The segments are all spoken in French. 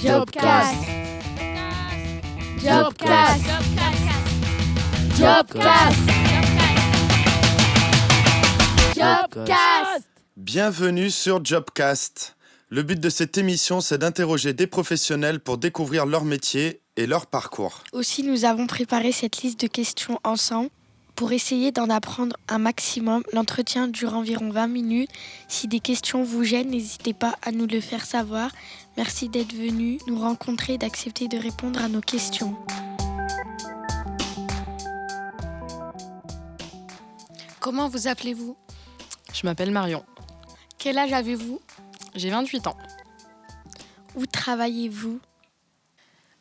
Jobcast. Jobcast. Jobcast. Jobcast. Bienvenue sur Jobcast. Le but de cette émission, c'est d'interroger des professionnels pour découvrir leur métier et leur parcours. Aussi, nous avons préparé cette liste de questions ensemble pour essayer d'en apprendre un maximum. L'entretien dure environ 20 minutes. Si des questions vous gênent, n'hésitez pas à nous le faire savoir. Merci d'être venu nous rencontrer et d'accepter de répondre à nos questions. Comment vous appelez-vous ? Je m'appelle Marion. Quel âge avez-vous ? J'ai 28 ans. Où travaillez-vous ?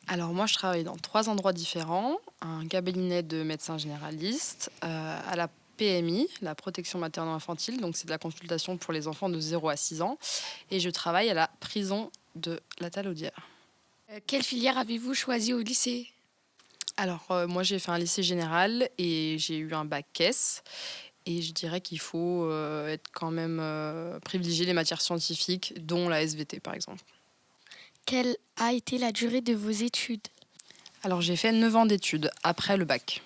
Alors moi, je travaille dans 3 endroits différents. Un cabinet de médecin généraliste, à la PMI, la protection materno-infantile, donc c'est de la consultation pour les enfants de 0 à 6 ans. Et je travaille à la prison de la Talaudière. Quelle filière avez-vous choisi au lycée ? Alors moi, j'ai fait un lycée général et j'ai eu un bac caisse. Et je dirais qu'il faut être quand même privilégier les matières scientifiques, dont la SVT par exemple. Quelle a été la durée de vos études ? Alors j'ai fait 9 ans d'études après le bac.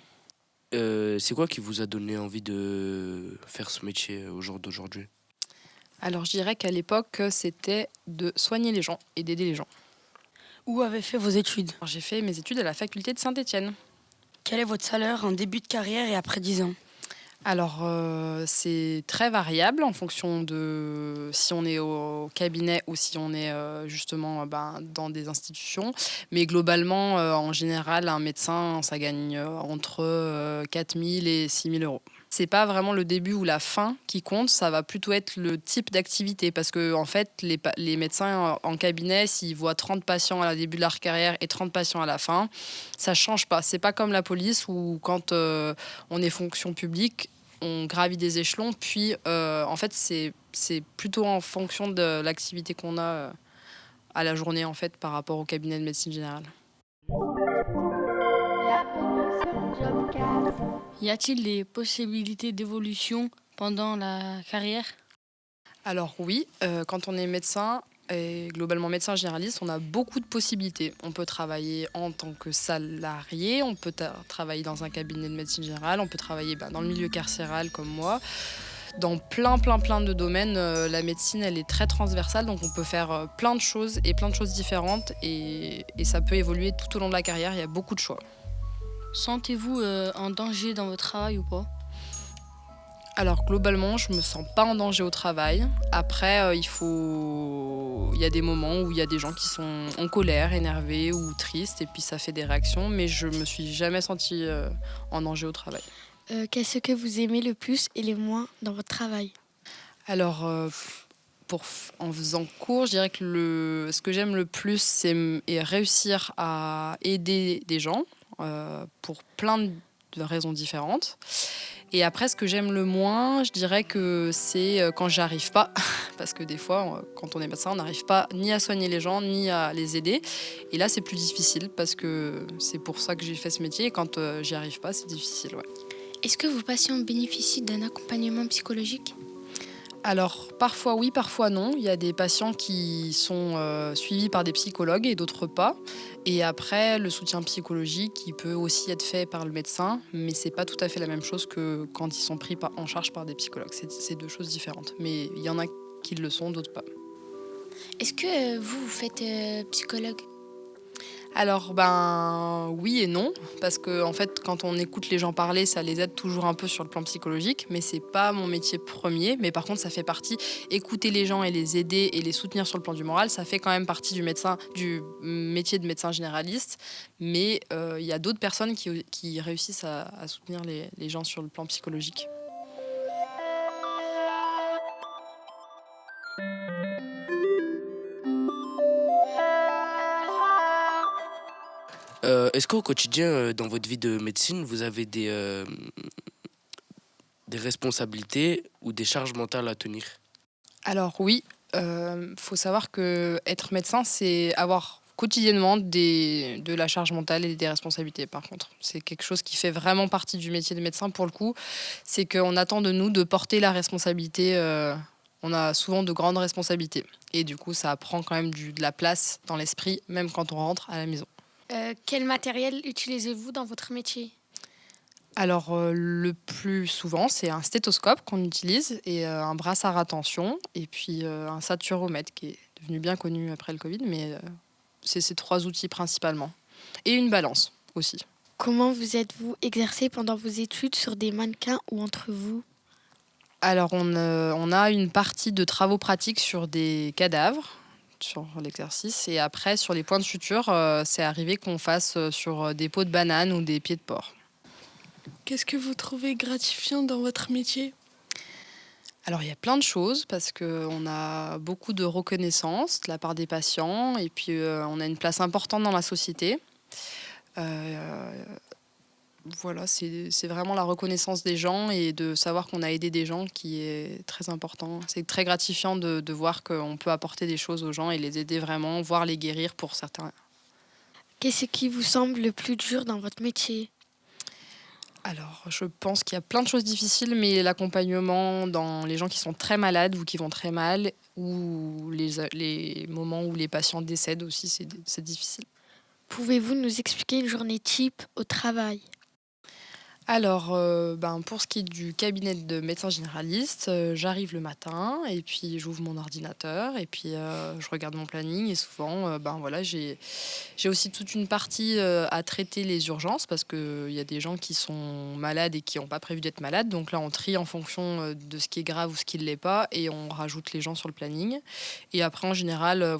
C'est quoi qui vous a donné envie de faire ce métier au jour d'aujourd'hui ? Alors je dirais qu'à l'époque, c'était de soigner les gens et d'aider les gens. Où avez fait vos études ? Alors, j'ai fait mes études à la faculté de Saint-Étienne. Quel est votre salaire en début de carrière et après 10 ans ? Alors, c'est très variable en fonction de si on est au cabinet ou si on est justement dans des institutions. Mais globalement, en général, un médecin, ça gagne entre 4 000 et 6 000 euros. C'est pas vraiment le début ou la fin qui compte, ça va plutôt être le type d'activité. Parce que, en fait, les médecins en cabinet, s'ils voient 30 patients à la début de leur carrière et 30 patients à la fin, ça change pas. C'est pas comme la police où quand on est fonction publique, on gravit des échelons, puis en fait c'est plutôt en fonction de l'activité qu'on a à la journée en fait par rapport au cabinet de médecine générale. Y a-t-il des possibilités d'évolution pendant la carrière ? Alors oui, quand on est médecin et globalement médecin généraliste, on a beaucoup de possibilités. On peut travailler en tant que salarié, on peut travailler dans un cabinet de médecine générale, on peut travailler dans le milieu carcéral comme moi. Dans plein de domaines, la médecine, elle est très transversale, donc on peut faire plein de choses et plein de choses différentes et ça peut évoluer tout au long de la carrière, il y a beaucoup de choix. Sentez-vous en danger dans votre travail ou pas ? Alors globalement, je me sens pas en danger au travail. Après, il y a des moments où il y a des gens qui sont en colère, énervés ou tristes, et puis ça fait des réactions, mais je me suis jamais sentie en danger au travail. Qu'est-ce que vous aimez le plus et le moins dans votre travail ? Alors, en faisant cours, je dirais que ce que j'aime le plus, c'est réussir à aider des gens pour plein de raisons différentes. Et après, ce que j'aime le moins, je dirais que c'est quand j'y arrive pas. Parce que des fois, quand on est médecin, on n'arrive pas ni à soigner les gens, ni à les aider. Et là, c'est plus difficile parce que c'est pour ça que j'ai fait ce métier. Et quand j'y arrive pas, c'est difficile, ouais. Est-ce que vos patients bénéficient d'un accompagnement psychologique ? Alors, parfois oui, parfois non. Il y a des patients qui sont suivis par des psychologues et d'autres pas. Et après, le soutien psychologique, il peut aussi être fait par le médecin, mais c'est pas tout à fait la même chose que quand ils sont pris en charge par des psychologues. C'est 2 choses différentes. Mais il y en a qui le sont, d'autres pas. Est-ce que vous faites psychologue ? Alors, oui et non, parce que en fait, quand on écoute les gens parler, ça les aide toujours un peu sur le plan psychologique, mais c'est pas mon métier premier. Mais par contre, ça fait partie, écouter les gens et les aider et les soutenir sur le plan du moral, ça fait quand même partie du métier de médecin généraliste. Mais il y a d'autres personnes qui réussissent à soutenir les gens sur le plan psychologique. Est-ce qu'au quotidien, dans votre vie de médecine, vous avez des responsabilités ou des charges mentales à tenir ? Alors oui, faut savoir que être médecin, c'est avoir quotidiennement de la charge mentale et des responsabilités. Par contre, c'est quelque chose qui fait vraiment partie du métier de médecin pour le coup. C'est qu'on attend de nous de porter la responsabilité on a souvent de grandes responsabilités. Et du coup, ça prend quand même de la place dans l'esprit, même quand on rentre à la maison. Quel matériel utilisez-vous dans votre métier ? Alors, le plus souvent, c'est un stéthoscope qu'on utilise et un brassard à tension et puis un saturomètre qui est devenu bien connu après le Covid, mais c'est ces 3 outils principalement. Et une balance aussi. Comment vous êtes-vous exercé pendant vos études sur des mannequins ou entre vous ? Alors, on a une partie de travaux pratiques sur des cadavres, sur l'exercice, et après, sur les points de suture, c'est arrivé qu'on fasse sur des peaux de banane ou des pieds de porc. Qu'est-ce que vous trouvez gratifiant dans votre métier ? Alors, il y a plein de choses parce qu'on a beaucoup de reconnaissance de la part des patients et puis on a une place importante dans la société. Voilà, c'est vraiment la reconnaissance des gens et de savoir qu'on a aidé des gens qui est très important. C'est très gratifiant de voir qu'on peut apporter des choses aux gens et les aider vraiment, voire les guérir pour certains. Qu'est-ce qui vous semble le plus dur dans votre métier ? Alors, je pense qu'il y a plein de choses difficiles, mais l'accompagnement dans les gens qui sont très malades ou qui vont très mal, ou les moments où les patients décèdent aussi, c'est difficile. Pouvez-vous nous expliquer une journée type au travail ? Alors, pour ce qui est du cabinet de médecin généraliste, j'arrive le matin et puis j'ouvre mon ordinateur et puis je regarde mon planning et souvent, j'ai aussi toute une partie à traiter les urgences parce qu'il y a des gens qui sont malades et qui n'ont pas prévu d'être malades. Donc là, on trie en fonction de ce qui est grave ou ce qui ne l'est pas et on rajoute les gens sur le planning. Et après, en général,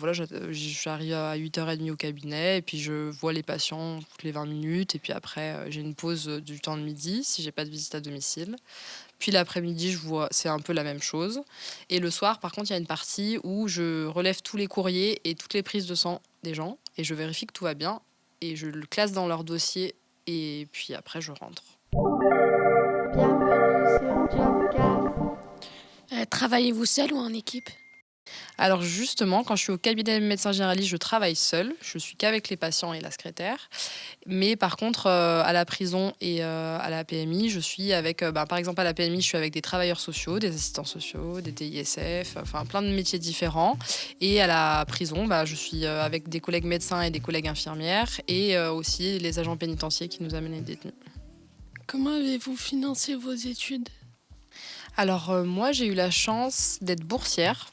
j'arrive à 8h30 au cabinet et puis je vois les patients toutes les 20 minutes et puis après, j'ai une pause du temps de midi si j'ai pas de visite à domicile. Puis l'après-midi, c'est un peu la même chose. Et le soir, par contre, il y a une partie où je relève tous les courriers et toutes les prises de sang des gens et je vérifie que tout va bien et je le classe dans leur dossier et puis après, je rentre. Bienvenue sur Jobcast. Travaillez-vous seul ou en équipe ? Alors justement, quand je suis au cabinet de médecin généraliste, je travaille seule. Je suis qu'avec les patients et la secrétaire. Mais par contre, à la prison et à la PMI, je suis avec, par exemple à la PMI, je suis avec des travailleurs sociaux, des assistants sociaux, des TISF, enfin plein de métiers différents. Et à la prison, je suis avec des collègues médecins et des collègues infirmières et aussi les agents pénitentiaires qui nous amènent les détenus. Comment avez-vous financé vos études ? Alors moi, j'ai eu la chance d'être boursière.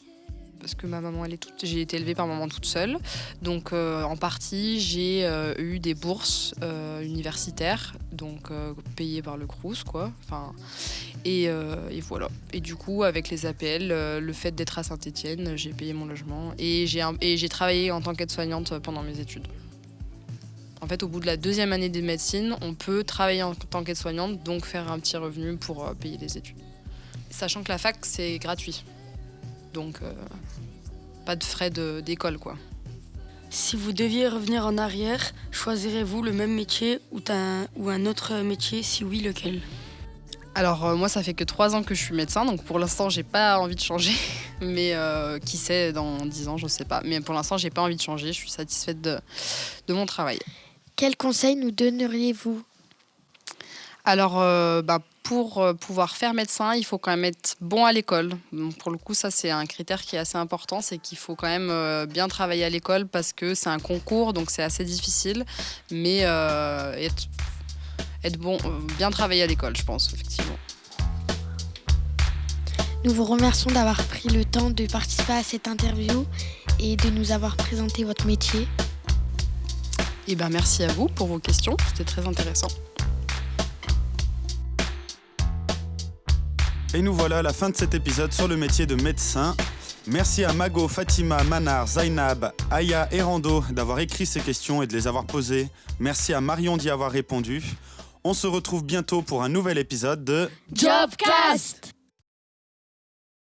Parce que ma maman, j'ai été élevée par maman toute seule. Donc, en partie, j'ai eu des bourses universitaires, donc payées par le Crous, quoi. Enfin, et voilà. Et du coup, avec les APL, le fait d'être à Saint-Étienne, j'ai payé mon logement. Et j'ai travaillé en tant qu'aide-soignante pendant mes études. En fait, au bout de la 2e année de médecine, on peut travailler en tant qu'aide-soignante, donc faire un petit revenu pour payer les études. Sachant que la fac, c'est gratuit. Donc, pas de frais d'école, quoi. Si vous deviez revenir en arrière, choisirez-vous le même métier ou un autre métier ? Si oui, lequel ? Alors, moi, ça fait que 3 ans que je suis médecin, donc pour l'instant, j'ai pas envie de changer. Mais qui sait, dans 10 ans, je sais pas. Mais pour l'instant, j'ai pas envie de changer, je suis satisfaite de mon travail. Quel conseil nous donneriez-vous ? Alors, pour pouvoir faire médecin, il faut quand même être bon à l'école. Donc, pour le coup, ça, c'est un critère qui est assez important, c'est qu'il faut quand même bien travailler à l'école parce que c'est un concours, donc c'est assez difficile. Mais être bon, bien travailler à l'école, je pense, effectivement. Nous vous remercions d'avoir pris le temps de participer à cette interview et de nous avoir présenté votre métier. Et merci à vous pour vos questions, c'était très intéressant. Et nous voilà à la fin de cet épisode sur le métier de médecin. Merci à Mago, Fatima, Manar, Zainab, Aya et Rando d'avoir écrit ces questions et de les avoir posées. Merci à Marion d'y avoir répondu. On se retrouve bientôt pour un nouvel épisode de Jobcast !